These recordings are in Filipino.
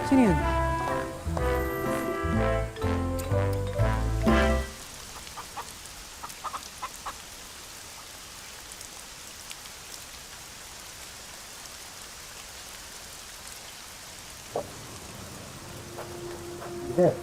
Sino yun? There.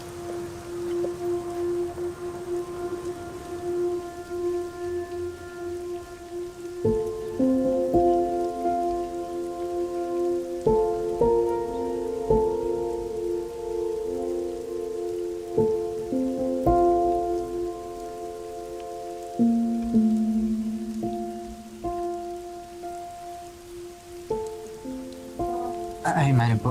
Ay, mali po.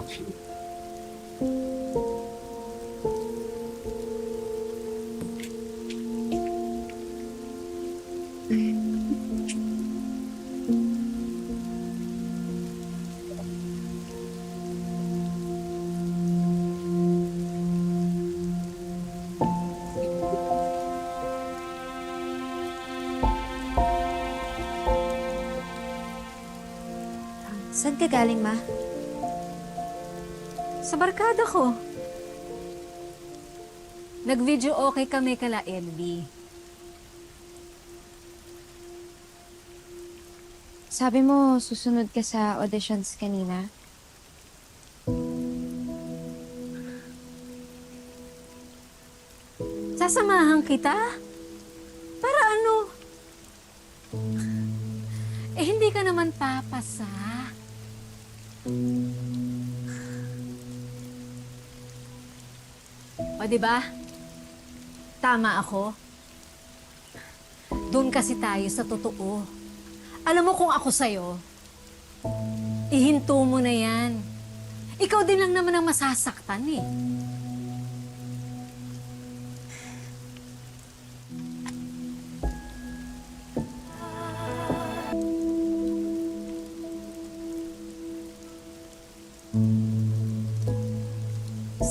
Saan ka galing, Ma? Sa barkada ko. Nag-video okay kami kala LB. Sabi mo, susunod ka sa auditions kanina. Sasamahan kita? Para ano? Eh, hindi ka naman papasa. O, diba? Tama ako. Doon kasi tayo sa totoo. Alam mo kung ako sa'yo, ihinto mo na yan. Ikaw din lang naman ang masasaktan eh.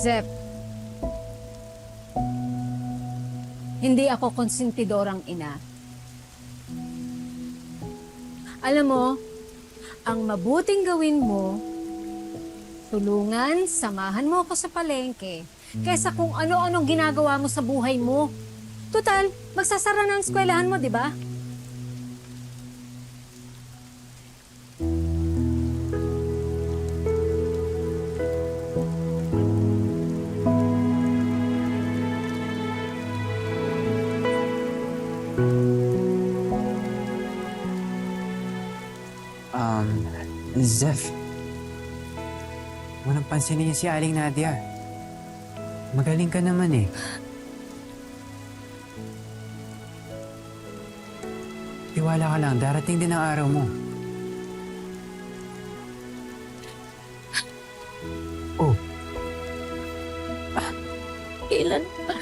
Zep, hindi ako konsentidorang ina. Alam mo, ang mabuting gawin mo, tulungan, samahan mo ako sa palengke, kaysa kung ano-anong ginagawa mo sa buhay mo. Tutal, magsasara na ang eskwelahan mo, di ba? Zef. Walang pansinin niya si Aling Nadia. Magaling ka naman eh. Tiwala ka lang, darating din ang araw mo. Oh. Kailan pa?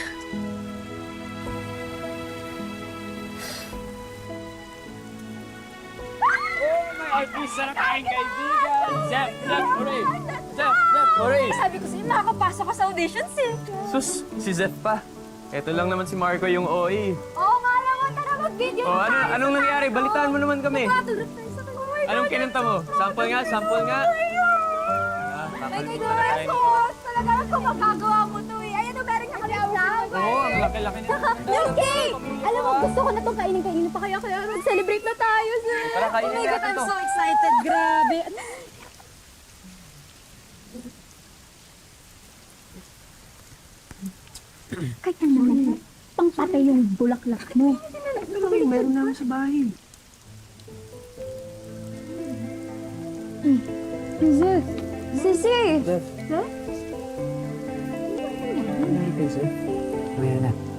Ay, sarap aking kaibigan! Zep, hooray! Zep, hooray! Sabi ko sa'yo, makakapasok ka sa auditions eh. Sus, si Zep pa. Ito lang naman si Marco yung OA. Oo nga naman, tara mag-video O, anong nangyari? Balitaan mo naman kami. Matulog tayo sa kanya. Anong kinanta mo? Sample nga, sample nga. Ay, kay Doresos! Talaga kung magagawa mo to eh. Ayan, meron ka kami exam. Oo, ang laki-laki niya. Yung cake! Alam mo, gusto ko na itong kainin pa kaya mag-celebrate na tayo, sir. Tara, kainin Oh my God, natin I'm to. so excited. Grabe. Kaya naman, pangpatay yung bulaklak mo. Meron naman sa bahay. Zef! Sisi! Zef. Huh? Ano yung Zef? Meron na.